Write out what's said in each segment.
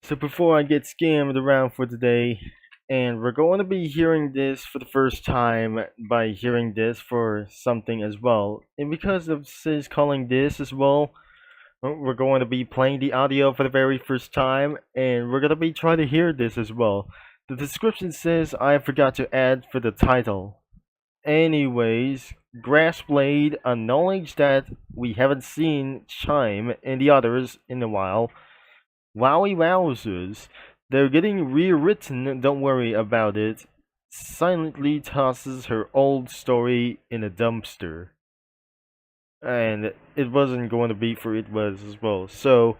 So before I get scammed around for today, and we're going to be hearing this for the first time by hearing this for something as well. And because of Sis calling this as well, we're going to be playing the audio for the very first time, and we're going to be trying to hear this as well. The description says I forgot to add for the title. Anyways, Grass Blade, a knowledge that we haven't seen Chime and the others in a while. Wowie wowzers, they're getting rewritten, don't worry about it. Silently tosses her old story in a dumpster. And it wasn't going to be for it was as well. So,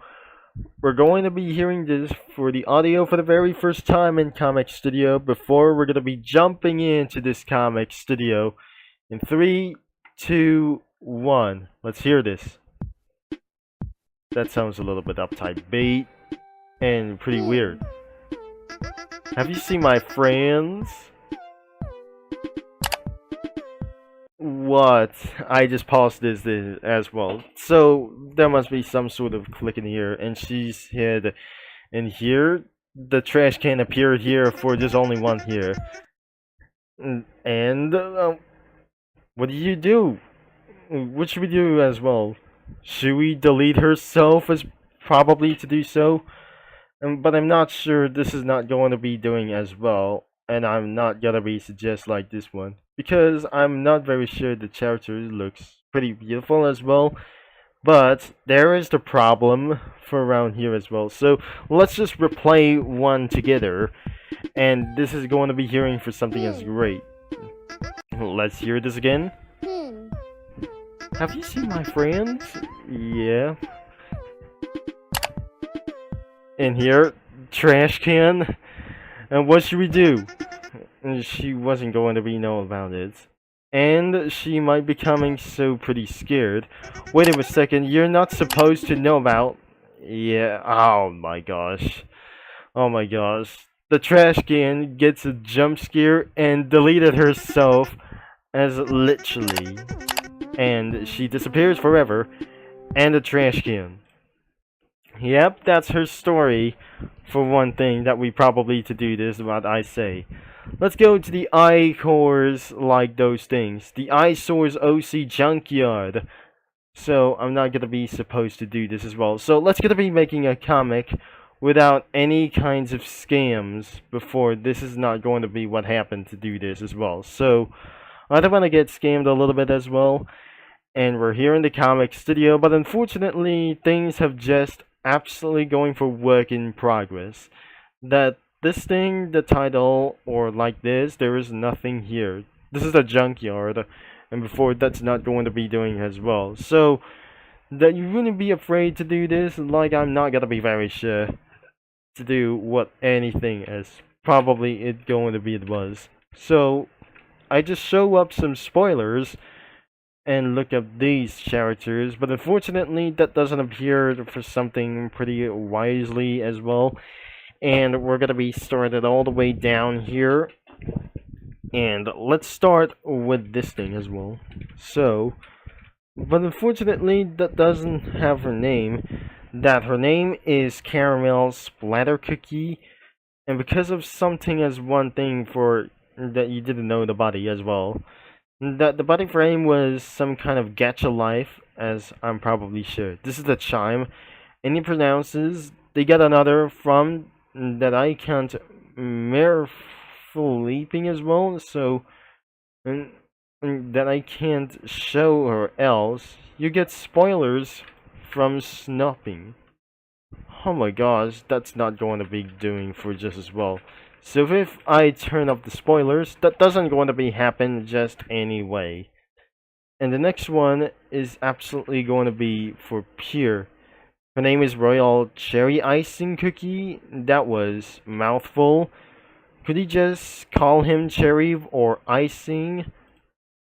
we're going to be hearing this for the audio for the very first time in Comic Studio before we're going to be jumping into this Comic Studio. In 3, 2, 1. Let's hear this. That sounds a little bit uptight bait and pretty weird. Have you seen my friends? What? I just paused this as well. So there must be some sort of click in here, and she's hid in here. The trash can appeared here for just only one here. And what do you do? What should we do as well? Should we delete herself as probably to do so? But I'm not sure this is not going to be doing as well, and I'm not gonna be suggest like this one because I'm not very sure the character looks pretty beautiful as well. But there is the problem for around here as well. So let's just replay one together, and this is going to be hearing for something as great. Let's hear this again. Have you seen my friends? Yeah. In here, trash can. And what should we do? And she wasn't going to be know about it. And she might be becoming so pretty scared. Wait a second, you're not supposed to know about. Yeah, oh my gosh. Oh my gosh. The trash can gets a jump scare and deleted herself as literally. And she disappears forever. And the trash can. Yep, that's her story. For one thing, that we probably to do this, what I say. Let's go to the Eyesores like those things. The Eyesore's OC Junkyard. So I'm not gonna be supposed to do this as well. So let's gonna be making a comic without any kinds of scams before. This is not going to be what happened to do this as well. So I don't want to get scammed a little bit as well. And we're here in the comic studio, but unfortunately things have just absolutely going for work in progress. That this thing, the title, or like this, there is nothing here. This is a junkyard, and before that's not going to be doing as well. So that you wouldn't be afraid to do this, like I'm not gonna be very sure to do what anything is. Probably it going to be it was. So I just show up some spoilers and look up these characters, but unfortunately that doesn't appear for something pretty wisely as well. And we're gonna be started all the way down here, and let's start with this thing as well. So, but unfortunately that doesn't have her name. That her name is Caramel Splatter Cookie, and because of something as one thing for that you didn't know the body as well. That the body frame was some kind of gacha life, as I'm probably sure. This is the chime, and he pronounces. They get another from that I can't leaping as well. So, and that I can't show or else you get spoilers from snooping. Oh my gosh, that's not going to be doing for just as well. So if I turn off the spoilers, that doesn't going to be happen just anyway. And the next one is absolutely going to be for Pure. Her name is Royal Cherry Icing Cookie. That was mouthful. Could he just call him Cherry or Icing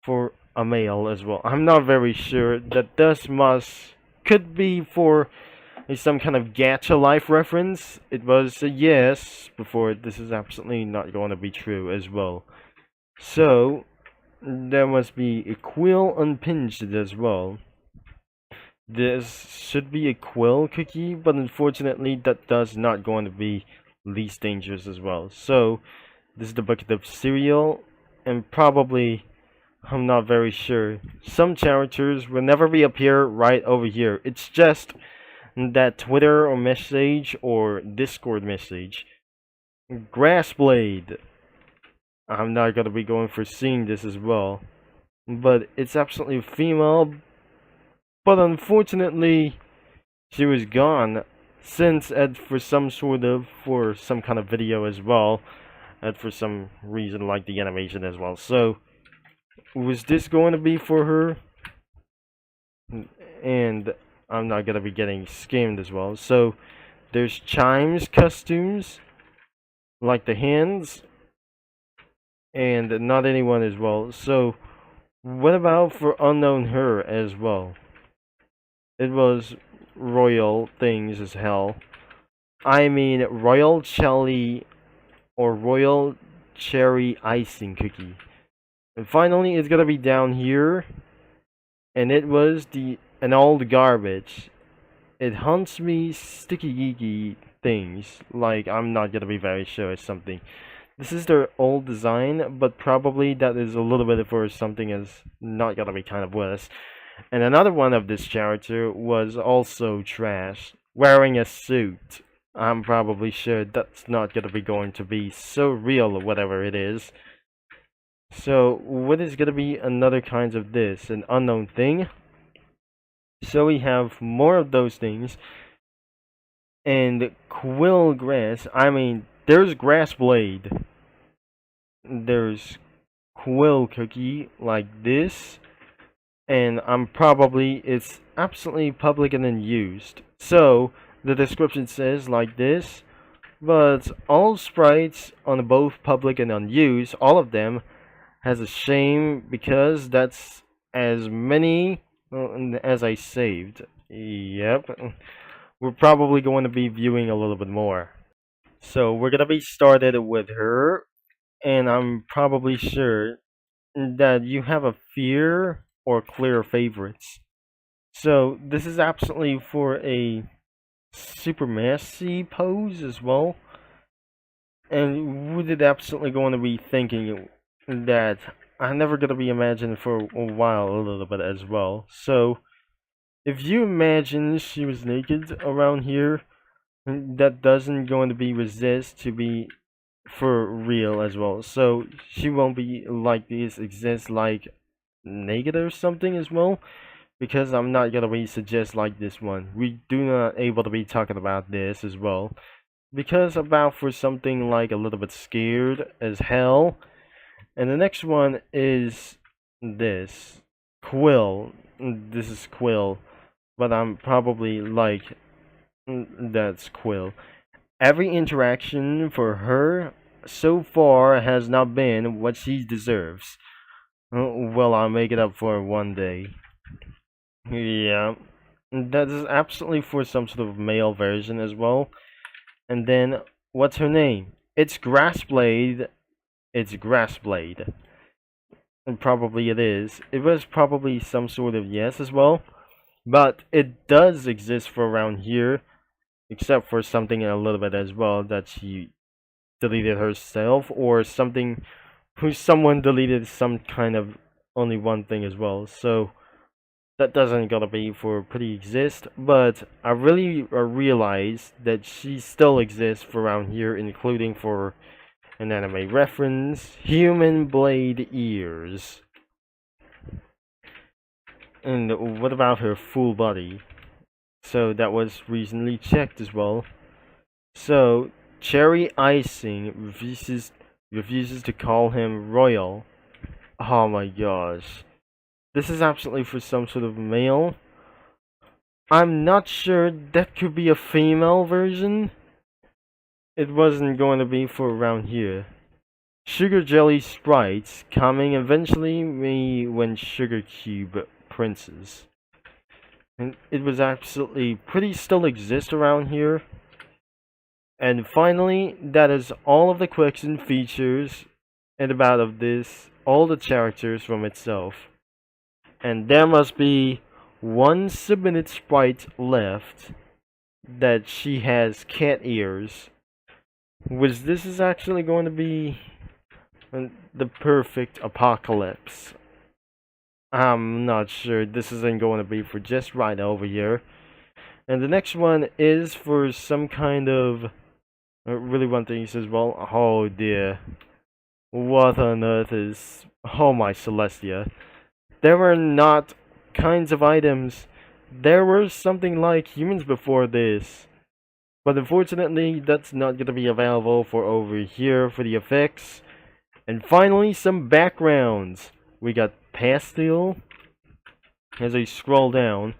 for a male as well? I'm not very sure. That this must could be for some kind of gacha life reference. It was a yes before. This is absolutely not going to be true as well. So there must be a quill unpinched as well. This should be a quill cookie, but unfortunately that does not going to be least dangerous as well. So this is the bucket of cereal, and probably, I'm not very sure, some characters will never reappear right over here. It's just that Twitter or message or Discord message. Grassblade. I'm not gonna be going for seeing this as well. But it's absolutely female. But unfortunately, she was gone. Since for some kind of video as well. And for some reason like the animation as well. So, was this going to be for her? And I'm not gonna be getting scammed as well. So, there's Chimes costumes. Like the hands. And not anyone as well. So, what about for Unknown Her as well? It was royal things as hell. I mean, royal jelly or royal cherry icing cookie. And finally, it's gonna be down here. And it was an old garbage. It haunts me sticky geeky things. Like, I'm not gonna be very sure it's something. This is their old design, but probably that is a little bit for something is not gonna be kind of worse. And another one of this character was also trash, wearing a suit. I'm probably sure that's not gonna be going to be so real or whatever it is. So what is gonna be another kinds of this? An unknown thing? So we have more of those things. And quill grass, I mean, there's grass blade. There's quill cookie like this. And it's absolutely public and unused. So, the description says like this, but all sprites on both public and unused, all of them, has a shame because that's as many as I saved. Yep. We're probably going to be viewing a little bit more. So, we're going to be started with her, and I'm probably sure that you have a fear or clear favorites. So this is absolutely for a supremacy pose as well. And we did absolutely going to be thinking that I'm never going to be imagining for a while a little bit as well. So if you imagine she was naked around here, that doesn't going to be resist to be for real as well. So she won't be like this exist like naked or something as well, because I'm not gonna be suggest like this one. We do not able to be talking about this as well, because about for something like a little bit scared as hell. And the next one is this quill. This is quill, but I'm probably like that's quill. Every interaction for her so far has not been what she deserves. Well, I'll make it up for one day. Yeah, that is absolutely for some sort of male version as well. And then, what's her name? It's Grassblade. It's Grassblade. And probably it is. It was probably some sort of yes as well. But it does exist for around here. Except for something a little bit as well that she deleted herself. Or something someone deleted some kind of only one thing as well. So that doesn't gotta be for pretty exist, but I really realized that she still exists for around here, including for an anime reference, human blade ears. And what about her full body? So that was recently checked as well. So cherry icing refuses to call him royal. Oh my gosh. This is absolutely for some sort of male. I'm not sure that could be a female version. It wasn't going to be for around here. Sugar Jelly Sprites coming eventually me when Sugar Cube Princes. And it was absolutely pretty still exist around here. And finally, that is all of the quirks and features and about of this, all the characters from itself. And there must be one submitted sprite left that she has cat ears, which this is actually going to be the perfect apocalypse. I'm not sure. This isn't going to be for just right over here. And the next one is for some kind of... really one thing he says, well, oh dear. What on earth is... Oh my Celestia. There were not kinds of items. There were something like humans before this. But unfortunately, that's not going to be available for over here for the effects. And finally, some backgrounds. We got pastel. As I scroll down,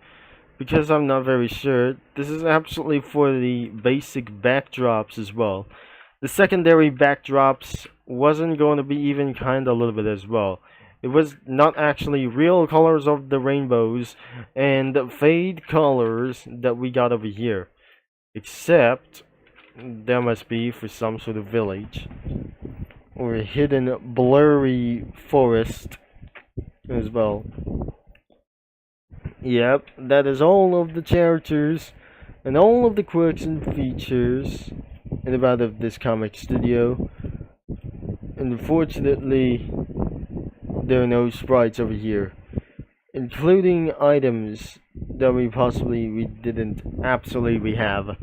because I'm not very sure, this is absolutely for the basic backdrops as well. The secondary backdrops wasn't going to be even kind of a little bit as well. It was not actually real colors of the rainbows and fade colors that we got over here. Except, there must be for some sort of village. Or a hidden blurry forest as well. Yep, that is all of the characters and all of the quirks and features in about of this comic studio. And unfortunately, there are no sprites over here, including items that we didn't absolutely have.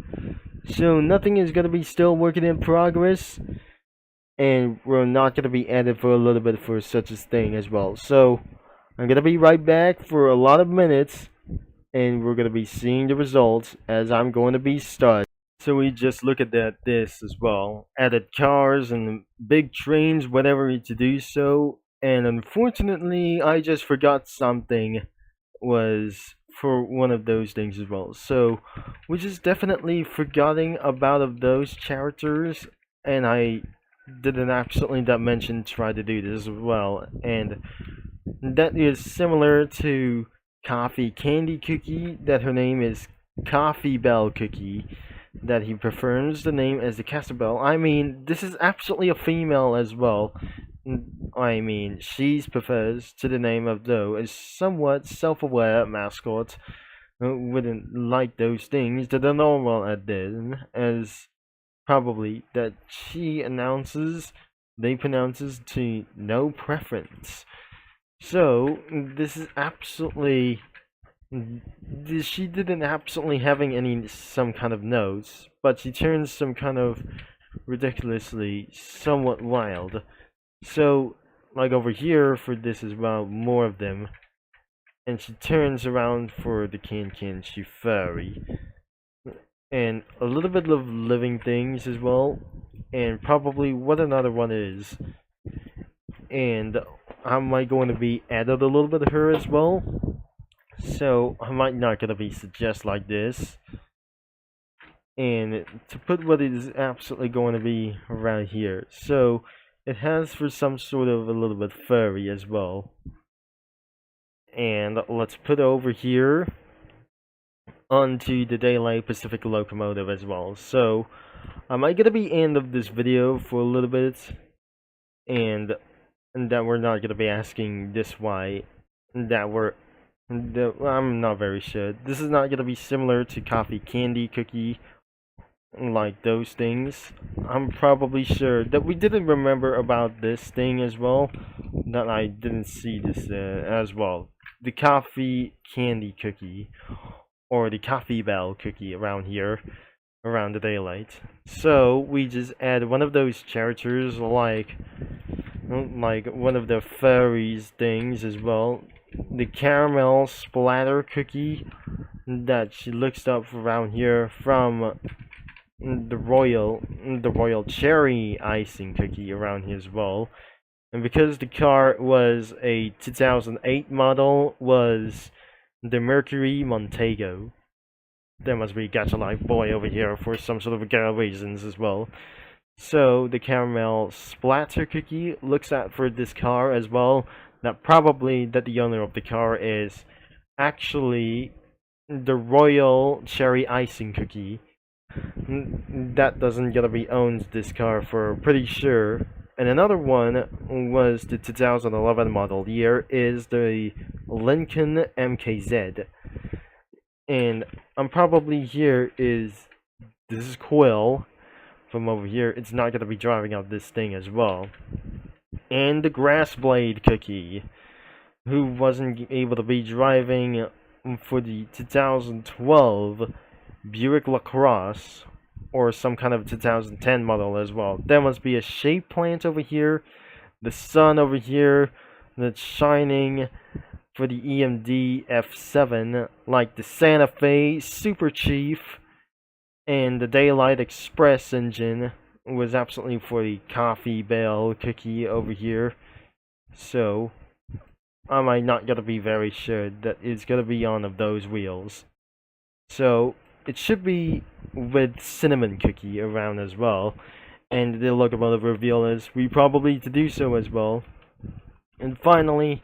So nothing is going to be still working in progress, and we're not going to be added for a little bit for such a thing as well. So I'm going to be right back for a lot of minutes, and we're going to be seeing the results as I'm going to be starting. So we just look at this as well. Added cars and big trains, whatever to do so. And unfortunately, I just forgot something was for one of those things as well. So we're just definitely forgetting about of those characters, and I didn't absolutely that mention try to do this as well. And that is similar to Coffee Candy Cookie, that her name is Coffee Bell Cookie, that he prefers the name as the Castle Bell. I mean, this is absolutely a female as well. I mean, she prefers to the name of though a somewhat self-aware mascot wouldn't like those things that are normal at then, as probably that she announces, they pronounces to no preference. So this is absolutely, she didn't absolutely having any some kind of notes, but she turns some kind of ridiculously somewhat wild. So like over here for this as well, more of them, and she turns around for the can she furry, and a little bit of living things as well, and probably what another one is. And I might going to be added a little bit of her as well, so I might not gonna be suggest like this. And to put what it is absolutely going to be around here, so it has for some sort of a little bit furry as well. And let's put over here onto the Daylight Pacific locomotive as well. So I might gonna be end of this video for a little bit, and that we're not gonna be asking this why, I'm not very sure. This is not gonna be similar to Coffee Candy Cookie, like those things. I'm probably sure that we didn't remember about this thing as well, that I didn't see this as well. The Coffee Candy Cookie, or the Coffee Bell Cookie around here, around the Daylight. So we just add one of those characters, like one of the furries things as well. The Caramel Splatter Cookie that she looks up around here from the Royal Cherry Icing Cookie around here as well. And because the car was a 2008 model, was the Mercury Montego. There must be a gacha life boy over here for some sort of girl reasons as well. So the Caramel Splatter Cookie looks at for this car as well. That probably that the owner of the car is actually the Royal Cherry Icing Cookie. That doesn't gonna be owns this car for pretty sure. And another one was the 2011 model year is the Lincoln MKZ. And I'm probably here is, this is Quill from over here. It's not going to be driving out this thing as well. And the Grass Blade Cookie, who wasn't able to be driving for the 2012 Buick LaCrosse, or some kind of 2010 model as well. There must be a shape plant over here, the sun over here that's shining for the EMD F7, like the Santa Fe Super Chief, and the Daylight Express engine was absolutely for the Coffee Bell Cookie over here. So am I not gonna be very sure that it's gonna be on of those wheels. So it should be with Cinnamon Cookie around as well. And the locomotive reveal is we probably to do so as well. And finally,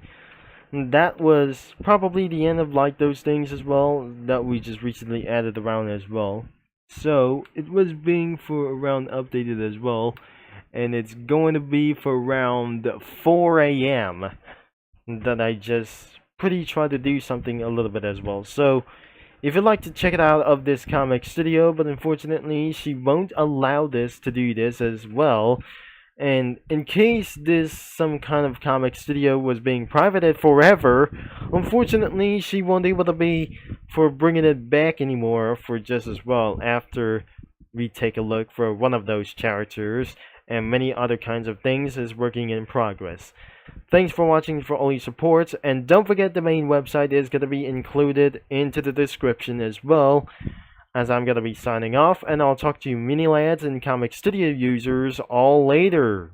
that was probably the end of like those things as well that we just recently added around as well. So it was being for around updated as well, and it's going to be for around 4 a.m. that I just pretty try to do something a little bit as well. So if you'd like to check it out of this comic studio, but unfortunately she won't allow this to do this as well. And in case this some kind of comic studio was being privated forever, unfortunately she won't be able to be for bringing it back anymore for just as well after we take a look for one of those characters and many other kinds of things is working in progress. Thanks for watching, for all your support, and don't forget the main website is going to be included into the description as well, as I'm going to be signing off, and I'll talk to you mini lads and comic studio users all later.